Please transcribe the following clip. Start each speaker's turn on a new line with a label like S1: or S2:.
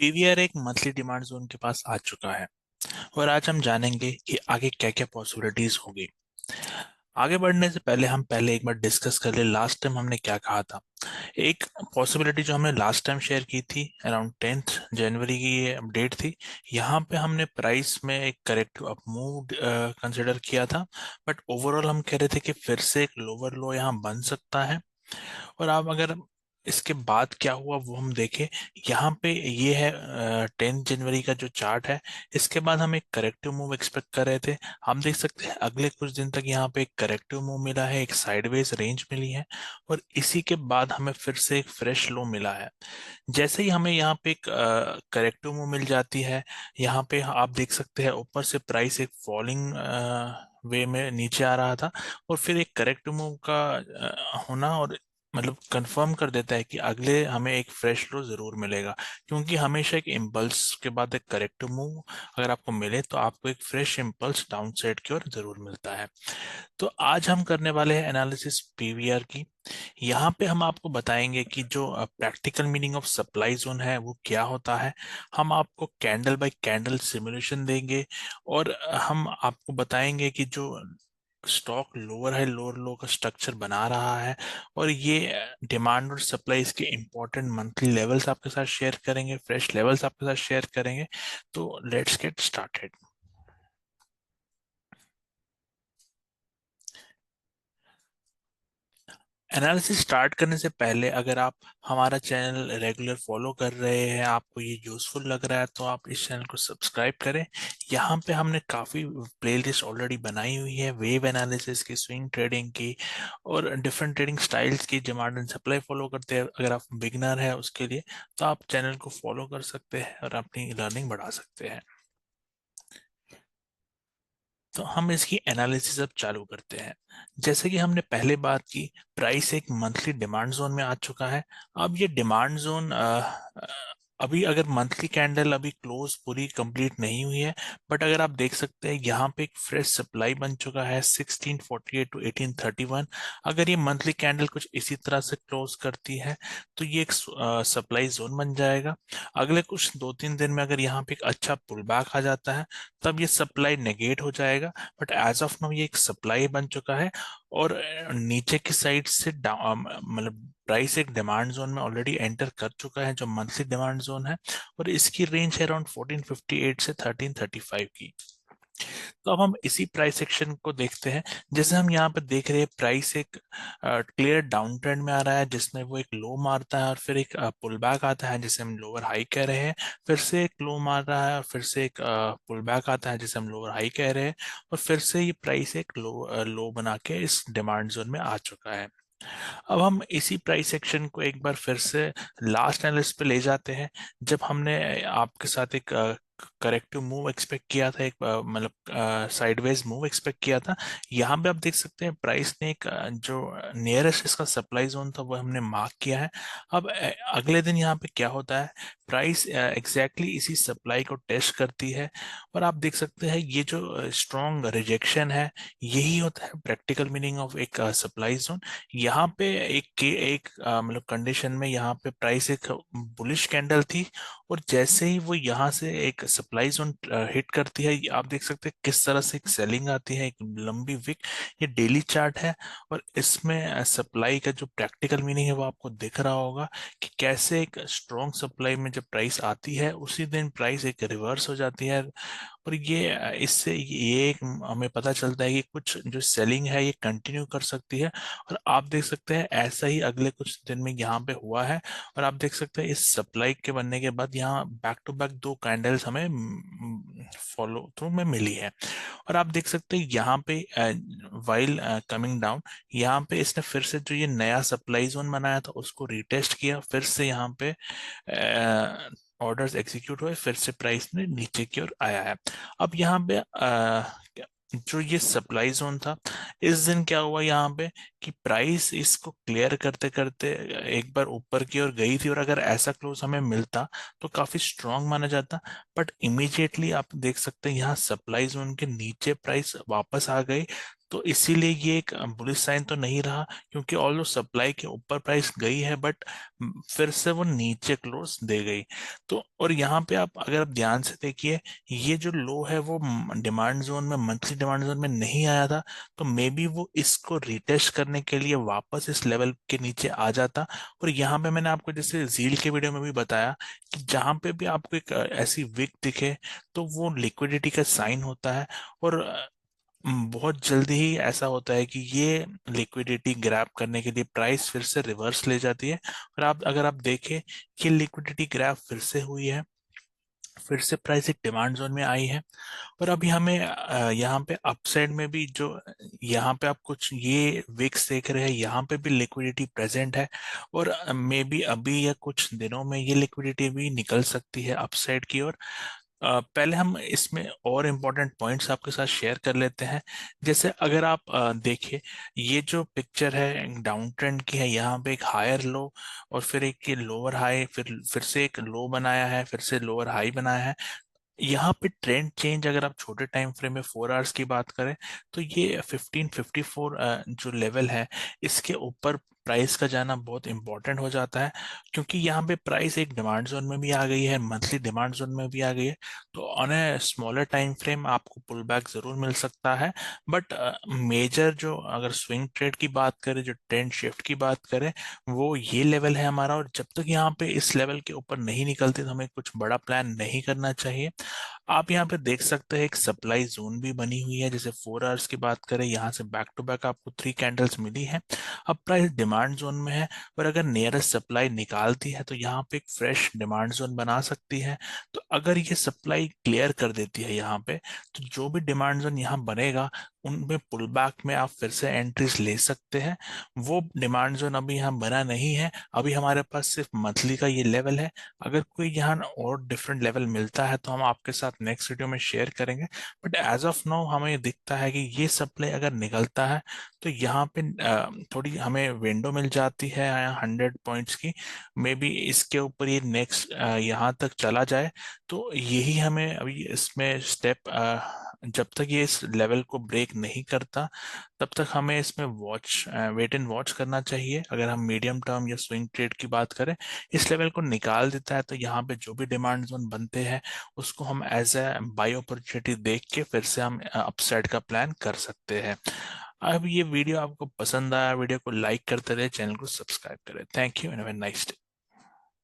S1: PVR एक monthly demand zone के पास आ चुका है और आज हम जानेंगे कि आगे क्या क्या पॉसिबिलिटीज होगी। आगे बढ़ने से पहले हम पहले एक बार डिस्कस कर ले लास्ट टाइम हमने क्या कहा था। एक पॉसिबिलिटी जो हमने लास्ट टाइम शेयर की थी अराउंड 10th जनवरी की ये अपडेट थी। यहाँ पे हमने प्राइस में एक करेक्टिव अप मूव कंसिडर किया था। बट ओवरऑल हम कह रहे थे कि फिर से एक लोअर लो यहाँ बन सकता है। और आप अगर इसके बाद क्या हुआ वो हम देखें। यहाँ पे ये है 10 जनवरी का जो चार्ट है। इसके बाद हम एक करेक्टिव मूव एक्सपेक्ट कर रहे थे। हम देख सकते हैं अगले कुछ दिन तक यहाँ पे एक करेक्टिव मूव मिला है, एक साइडवेज रेंज मिली है। और इसी के बाद हमें फिर से एक फ्रेश लो मिला है। जैसे ही हमें यहाँ पे एक करेक्टिव मूव मिल जाती है, यहाँ पे आप देख सकते हैं ऊपर से प्राइस एक फॉलिंग वे में नीचे आ रहा था। और फिर एक करेक्टिव मूव का होना और मतलब कंफर्म कर देता है कि अगले हमें एक फ्रेश लो जरूर मिलेगा। क्योंकि हमेशा एक इम्पल्स के बाद एक करेक्टिव मूव अगर आपको मिले तो आपको एक फ्रेश इम्पल्स डाउन साइड की ओर जरूर मिलता है। तो आज हम करने वाले हैं एनालिसिस पीवीआर की। यहाँ पे हम आपको बताएंगे कि जो practical meaning of supply zone है वो क्या होता है। हम आपको कैंडल बाय कैंडल सिमुलेशन देंगे। और हम आपको बताएंगे कि जो स्टॉक लोअर है लोअर लो का स्ट्रक्चर बना रहा है। और ये डिमांड और सप्लाई इसके इंपॉर्टेंट मंथली लेवल्स आपके साथ शेयर करेंगे, फ्रेश लेवल्स आपके साथ शेयर करेंगे। तो let's get started. Analysis start करने से पहले अगर आप हमारा चैनल रेगुलर फॉलो कर रहे हैं, आपको ये यूजफुल लग रहा है, तो आप इस चैनल को सब्सक्राइब करें। यहाँ पे हमने काफ़ी प्लेलिस्ट ऑलरेडी बनाई हुई है, वेव एनालिसिस की, स्विंग ट्रेडिंग की और डिफरेंट ट्रेडिंग स्टाइल्स की। डिमांड एंड सप्लाई फॉलो करते हैं अगर आप बिगनर है उसके लिए, तो आप चैनल को फॉलो कर सकते हैं और अपनी लर्निंग बढ़ा सकते हैं। तो हम इसकी एनालिसिस अब चालू करते हैं। जैसे कि हमने पहले बात की, प्राइस एक मंथली डिमांड जोन में आ चुका है। अब ये डिमांड जोन अभी अगर मंथली कैंडल अभी क्लोज पूरी कंप्लीट नहीं हुई है। बट अगर आप देख सकते हैं यहाँ पे एक फ्रेश सप्लाई बन चुका है 1648 टू 1831। अगर ये मंथली कैंडल कुछ इसी तरह से क्लोज करती है तो ये एक सप्लाई जोन बन जाएगा। अगले कुछ 2-3 दिन में अगर यहाँ पे एक अच्छा पुल बैक आ जाता है तब ये सप्लाई नेगेट हो जाएगा। बट एज ऑफ नाउ ये एक सप्लाई बन चुका है। और नीचे की साइड से मतलब प्राइस एक डिमांड जोन में ऑलरेडी एंटर कर चुका है जो मंथली डिमांड जोन है। और इसकी रेंज है अराउंड 1458 से 1335 की। तो अब हम इसी प्राइस सेक्शन को देखते हैं। जैसे हम यहाँ पे देख रहे हैं प्राइस एक क्लियर डाउन ट्रेंड में आ रहा है जिसमें वो एक लो मारता है और फिर एक पुल बैक आता है जिसे हम लोअर हाई कह रहे हैं। फिर से एक लो मार रहा है और फिर से एक पुल बैक आता है जिसे हम लोअर हाई कह रहे हैं। और फिर से ये प्राइस एक लो बना के इस डिमांड जोन में आ चुका है। अब हम इसी प्राइस सेक्शन को एक बार फिर से लास्ट एनालिसिस पे ले जाते हैं। जब हमने आपके साथ एक करेक्टिव मूव एक्सपेक्ट किया था, एक मतलब साइडवेज मूव एक्सपेक्ट किया था। यहाँ पे आप देख सकते हैं प्राइस ने एक जो नियरेस्ट इसका सप्लाई जोन था वो हमने मार्क किया है। अब अगले दिन यहाँ पे क्या होता है, प्राइस एग्जैक्टली इसी सप्लाई को टेस्ट करती है। और आप देख सकते हैं ये जो स्ट्रॉन्ग रिजेक्शन है यही होता है प्रैक्टिकल मीनिंग ऑफ एक सप्लाई जोन। यहाँ पे एक मतलब कंडीशन में यहाँ पे प्राइस एक बुलिश कैंडल थी। और जैसे ही वो यहाँ से एक सप्लाई जोन हिट करती है, ये आप देख सकते हैं किस तरह से एक सेलिंग आती है, एक लंबी विक। ये डेली चार्ट है। और इसमें सप्लाई का जो प्रैक्टिकल मीनिंग है वो आपको दिख रहा होगा कि कैसे एक स्ट्रॉन्ग सप्लाई में जब प्राइस आती है उसी दिन प्राइस एक रिवर्स हो जाती है। और ये इससे ये एक हमें पता चलता है कि कुछ जो सेलिंग है ये कंटिन्यू कर सकती है। और आप देख सकते हैं ऐसा ही अगले कुछ दिन में यहाँ पे हुआ है। और आप देख सकते हैं इस सप्लाई के बनने के बाद यहाँ बैक टू बैक दो कैंडल्स हमें फॉलो थ्रू में मिली है। और आप देख सकते हैं यहाँ पे वाइल कमिंग डाउन, यहाँ पे इसने फिर से जो ये नया सप्लाई जोन बनाया था उसको रिटेस्ट किया। फिर से यहाँ पे ऑर्डर्स एग्जीक्यूट हुए, फिर से प्राइस ने नीचे की ओर आया है। अब यहाँ पे जो ये सप्लाई जोन था, इस दिन क्या हुआ यहाँ पे कि प्राइस इसको क्लियर करते करते एक बार ऊपर की ओर गई थी। और अगर ऐसा क्लोज हमें मिलता तो काफी स्ट्रांग माना जाता। बट इमीडिएटली आप देख सकते हैं यहाँ सप्लाई जोन के नीचे प्राइस वापस आ गई। तो इसीलिए ये एक बुलिश साइन तो नहीं रहा, क्योंकि ऑल्दो सप्लाई के ऊपर प्राइस गई है बट फिर से वो नीचे क्लोज दे गई। तो और यहाँ पे आप अगर आप ध्यान से देखिए, ये जो लो है वो डिमांड जोन में, मंथली डिमांड जोन में नहीं आया था, तो मे बी वो इसको रिटेस्ट करने के लिए वापस इस लेवल के नीचे आ जाता। और यहाँ पे मैंने आपको जैसे जील के वीडियो में भी बताया कि जहाँ पे भी आपको एक ऐसी विक दिखे तो वो लिक्विडिटी का साइन होता है। और बहुत जल्दी ही ऐसा होता है कि ये लिक्विडिटी ग्रैब करने के लिए प्राइस फिर से रिवर्स ले जाती है। और आप अगर आप देखें कि लिक्विडिटी ग्रैब फिर से हुई है, फिर से प्राइस एक डिमांड जोन में आई है। और अभी हमें यहाँ पे अपसाइड में भी जो, यहाँ पे आप कुछ ये विक्स देख रहे हैं, यहाँ पे भी लिक्विडिटी प्रेजेंट है। और मे बी अभी या कुछ दिनों में ये लिक्विडिटी भी निकल सकती है अपसाइड की ओर। पहले हम इसमें और इम्पोर्टेंट पॉइंट्स आपके साथ शेयर कर लेते हैं। जैसे अगर आप देखिए, ये जो पिक्चर है डाउन ट्रेंड की है, यहाँ पे एक हायर लो और फिर एक लोअर हाई, फिर से एक लो बनाया है, फिर से लोअर हाई बनाया है। यहाँ पे ट्रेंड चेंज अगर आप छोटे टाइम फ्रेम में 4 आवर्स की बात करें तो ये 1554 जो लेवल है, इसके ऊपर प्राइस का जाना बहुत इंपॉर्टेंट हो जाता है, क्योंकि यहाँ पे प्राइस एक डिमांड जोन में भी आ गई है, मंथली डिमांड जोन में भी आ गई है। तो on a smaller time frame आपको पुल बैक जरूर मिल सकता है, बट मेजर जो अगर स्विंग ट्रेड की बात करें, जो ट्रेंड शिफ्ट की बात करें, वो ये लेवल है हमारा। और जब तक यहाँ पे इस लेवल के ऊपर नहीं निकलते तो हमें कुछ बड़ा प्लान नहीं करना चाहिए। आप यहाँ पे देख सकते हैं एक सप्लाई जोन भी बनी हुई है। जैसे 4 आवर्स की बात करें, यहाँ से बैक टू बैक आपको 3 कैंडल्स मिली है। अब प्राइस डिमांड जोन में है, और अगर नियरेस्ट सप्लाई निकालती है तो यहाँ पे एक फ्रेश डिमांड जोन बना सकती है। तो अगर ये सप्लाई क्लियर कर देती है यहाँ पे, तो जो भी डिमांड जोन यहाँ बनेगा उनमें पुल बैक में आप फिर से एंट्रीज ले सकते हैं। वो डिमांड जोन अभी यहाँ बना नहीं है, अभी हमारे पास सिर्फ मंथली का ये लेवल है। अगर कोई यहाँ और डिफरेंट लेवल मिलता है तो हम आपके साथ नेक्स्ट वीडियो में शेयर करेंगे। बट एज ऑफ नाउ हमें ये दिखता है कि ये सप्लाई अगर निकलता है तो यहाँ पे थोड़ी हमें विंडो मिल जाती है 100 पॉइंट्स की। मे बी इसके ऊपर ये नेक्स्ट यहाँ तक चला जाए, तो यही हमें अभी इसमें स्टेप, जब तक ये इस लेवल को ब्रेक नहीं करता तब तक हमें इसमें वेट एंड वॉच करना चाहिए। अगर हम मीडियम टर्म या स्विंग ट्रेड की बात करें, इस लेवल को निकाल देता है तो यहाँ पे जो भी डिमांड जोन बनते हैं उसको हम एज ए बाय अपॉर्चुनिटी देख के फिर से हम अपसाइड का प्लान कर सकते हैं। अब ये वीडियो आपको पसंद आया, वीडियो को लाइक करते रहे, चैनल को सब्सक्राइब करें। Thank you and have a nice day.